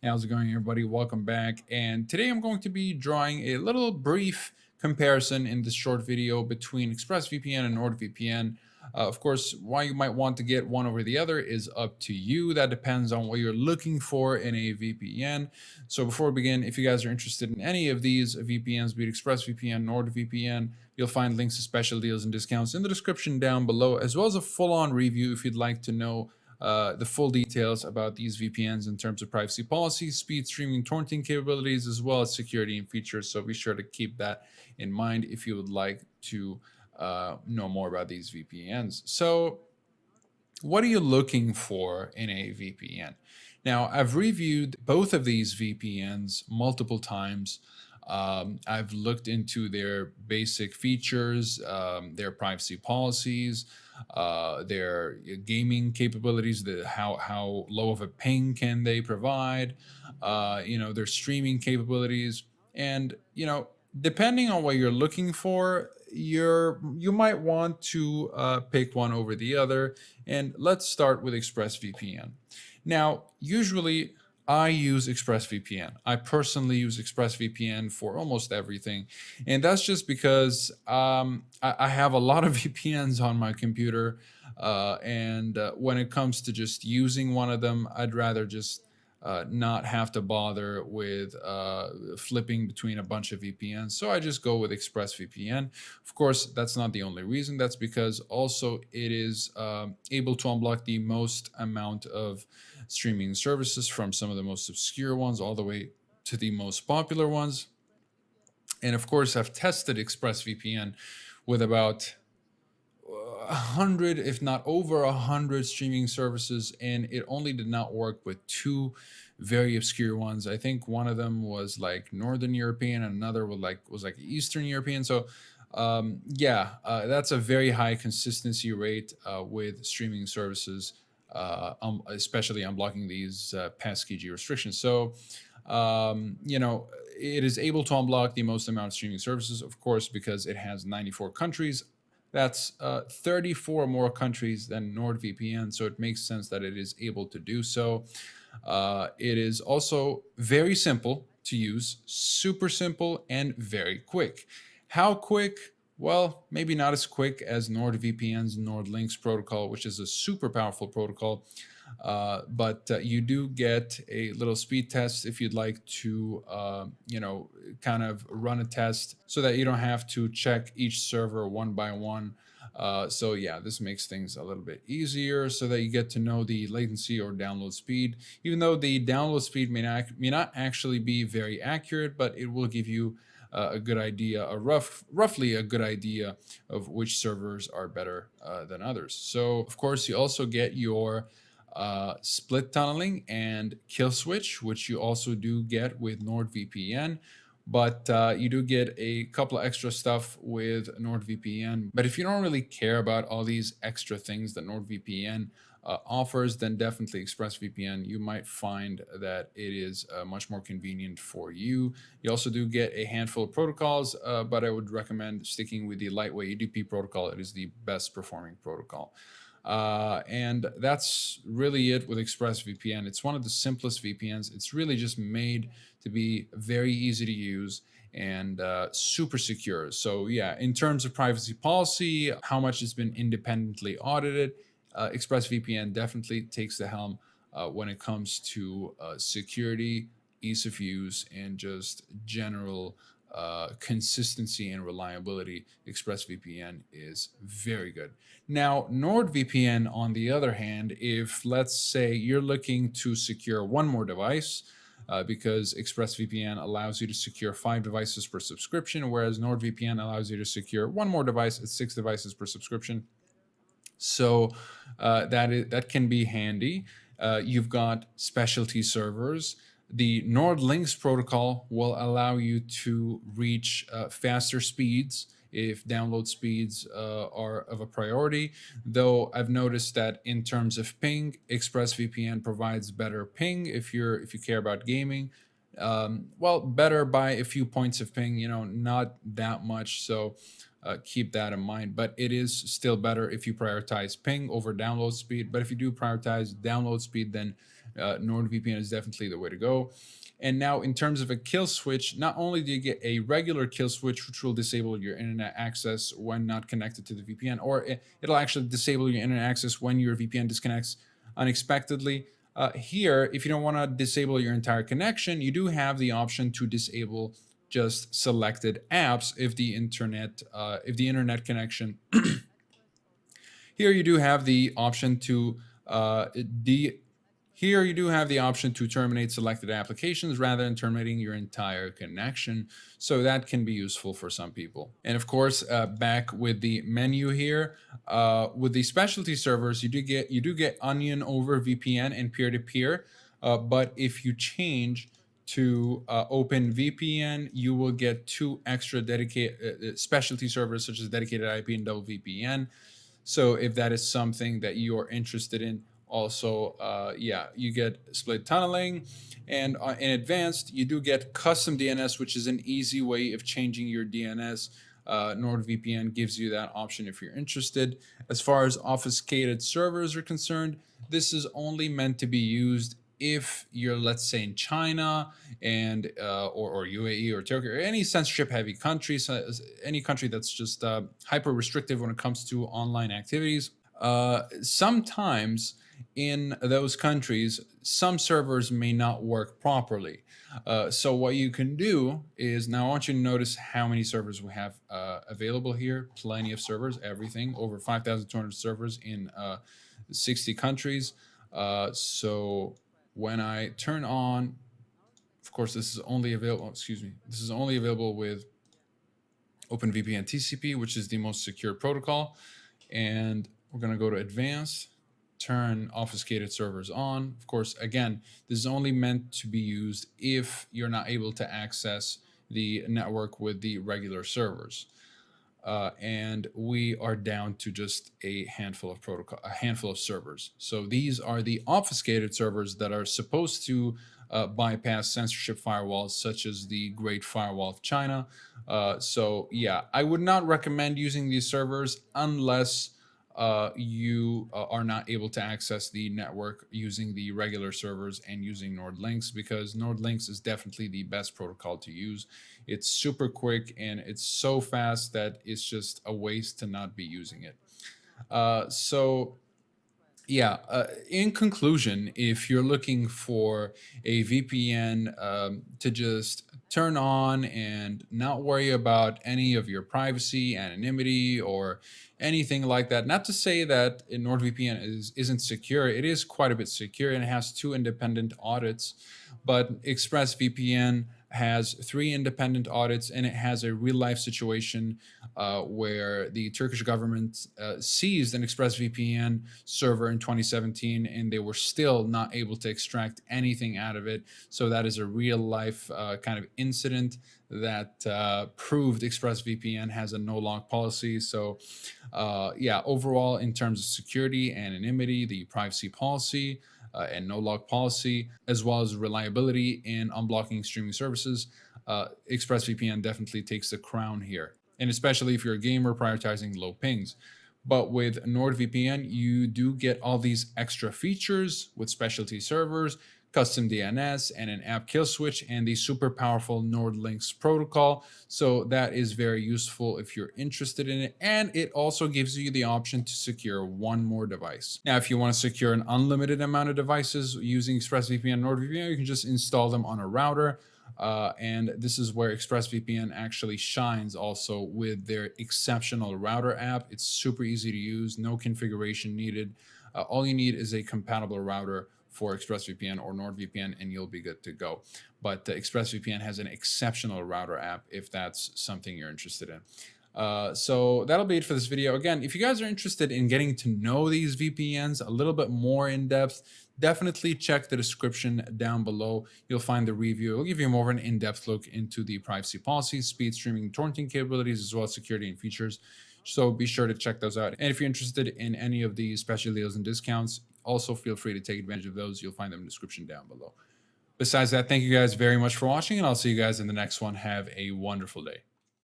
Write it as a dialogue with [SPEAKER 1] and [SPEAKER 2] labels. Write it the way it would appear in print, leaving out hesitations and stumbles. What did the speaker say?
[SPEAKER 1] How's it going, everybody? Welcome back. And today I'm going to be drawing a little brief comparison in this short video between ExpressVPN and NordVPN. Of course, why you might want to get one over the other is up to you. That depends on what you're looking for in a VPN. So before we begin, if you guys are interested in any of these VPNs, be it ExpressVPN, NordVPN, you'll find links to special deals and discounts in the description down below, as well as a full-on review if you'd like to know the full details about these VPNs in terms of privacy policies, speed, streaming, torrenting capabilities, as well as security and features. So be sure to keep that in mind if you would like to know more about these VPNs. So what are you looking for in a VPN? Now, I've reviewed both of these VPNs multiple times. I've looked into their basic features, their privacy policies, their gaming capabilities, how low of a ping can they provide, their streaming capabilities, and depending on what you're looking for, you might want to pick one over the other. And let's start with ExpressVPN. Now, usually I use ExpressVPN. I personally use ExpressVPN for almost everything. And that's just because I have a lot of VPNs on my computer. And when it comes to just using one of them, I'd rather just not have to bother with flipping between a bunch of VPNs. So I just go with ExpressVPN. Of course, that's not the only reason. That's because also it is able to unblock the most amount of streaming services, from some of the most obscure ones all the way to the most popular ones. And of course, I've tested ExpressVPN with about 100, if not over 100 streaming services, and it only did not work with two very obscure ones. I think one of them was like Northern European, and another was like Eastern European. So that's a very high consistency rate with streaming services, especially unblocking these passkey key restrictions. So it is able to unblock the most amount of streaming services, of course, because it has 94 countries. That's 34 more countries than NordVPN, so it makes sense that it is able to do so. It is also very simple to use, super simple, and very quick. How quick? Well, maybe not as quick as NordVPN's NordLynx protocol, which is a super powerful protocol. But you do get a little speed test if you'd like to, kind of run a test so that you don't have to check each server one by one. So yeah, this makes things a little bit easier so that you get to know the latency or download speed, even though the download speed may not actually be very accurate, but it will give you a good idea, roughly a good idea of which servers are better than others. So of course, you also get your split tunneling and kill switch, which you also do get with NordVPN. But you do get a couple of extra stuff with NordVPN. But if you don't really care about all these extra things that NordVPN offers, then definitely ExpressVPN. You might find that it is much more convenient for you. You also do get a handful of protocols, but I would recommend sticking with the lightweight UDP protocol. It is the best performing protocol. And that's really it with ExpressVPN. It's one of the simplest VPNs. It's really just made to be very easy to use and super secure. So yeah, in terms of privacy policy, how much has been independently audited, ExpressVPN definitely takes the helm when it comes to security, ease of use, and just general consistency and reliability. ExpressVPN is very good. Now, NordVPN, on the other hand, if let's say you're looking to secure one more device, because ExpressVPN allows you to secure 5 devices per subscription, whereas NordVPN allows you to secure one more device at 6 devices per subscription. So that can be handy. You've got specialty servers. The NordLynx protocol will allow you to reach faster speeds if download speeds are of a priority. Though I've noticed that in terms of ping, ExpressVPN provides better ping if you care about gaming. Well, better by a few points of ping, not that much. So keep that in mind. But it is still better if you prioritize ping over download speed. But if you do prioritize download speed, then NordVPN is definitely the way to go. And now, in terms of a kill switch, not only do you get a regular kill switch, which will disable your internet access when not connected to the VPN, or it'll actually disable your internet access when your VPN disconnects unexpectedly. Here, if you don't want to disable your entire connection, you do have the option to disable just selected apps if the internet connection. Here you do have the option to here you do have the option to terminate selected applications rather than terminating your entire connection. So that can be useful for some people. And of course, back with the menu here, with the specialty servers, you do get Onion over VPN and peer-to-peer. But if you change to OpenVPN, you will get 2 extra dedicated specialty servers, such as dedicated IP and double VPN. So if that is something that you are interested in, also, yeah, you get split tunneling, and in advanced, you do get custom DNS, which is an easy way of changing your DNS. NordVPN gives you that option if you're interested. As far as obfuscated servers are concerned, this is only meant to be used if you're, let's say, in China and or UAE or Turkey or any censorship heavy countries, any country that's just hyper restrictive when it comes to online activities. Sometimes in those countries, some servers may not work properly. So what you can do is, now I want you to notice how many servers we have available here. Plenty of servers, everything over 5,200 servers in 60 countries. So when I turn on, of course, this is only available, this is only available with OpenVPN TCP, which is the most secure protocol. And we're going to go to advanced, turn obfuscated servers on. Of course, again, this is only meant to be used if you're not able to access the network with the regular servers. And we are down to just a handful of servers. So these are the obfuscated servers that are supposed to bypass censorship firewalls, such as the Great Firewall of China. So yeah, I would not recommend using these servers unless you are not able to access the network using the regular servers and using NordLynx, because NordLynx is definitely the best protocol to use. It's super quick and it's so fast that it's just a waste to not be using it. So yeah, in conclusion, if you're looking for a VPN to just turn on and not worry about any of your privacy, anonymity, or anything like that, not to say that NordVPN isn't secure, it is quite a bit secure and it has 2 independent audits, but ExpressVPN has 3 independent audits, and it has a real life situation where the Turkish government seized an ExpressVPN server in 2017, and they were still not able to extract anything out of it. So that is a real life kind of incident that proved ExpressVPN has a no log policy. So yeah, overall, in terms of security, anonymity, the privacy policy, and no log policy, as well as reliability in unblocking streaming services, ExpressVPN definitely takes the crown here. And especially if you're a gamer prioritizing low pings. But with NordVPN, you do get all these extra features with specialty servers, custom DNS, and an app kill switch, and the super powerful NordLynx protocol. So that is very useful if you're interested in it. And it also gives you the option to secure 1 more device. Now, if you want to secure an unlimited amount of devices using ExpressVPN and NordVPN, you can just install them on a router. And this is where ExpressVPN actually shines also with their exceptional router app. It's super easy to use, no configuration needed. All you need is a compatible router for ExpressVPN or NordVPN, and you'll be good to go. But ExpressVPN has an exceptional router app if that's something you're interested in. So that'll be it for this video. Again, if you guys are interested in getting to know these VPNs a little bit more in depth, definitely check the description down below. You'll find the review. It'll give you more of an in-depth look into the privacy policies, speed streaming, torrenting capabilities, as well as security and features. So be sure to check those out. And if you're interested in any of these special deals and discounts, also feel free to take advantage of those. You'll find them in the description down below. Besides that, thank you guys very much for watching, and I'll see you guys in the next one. Have a wonderful day.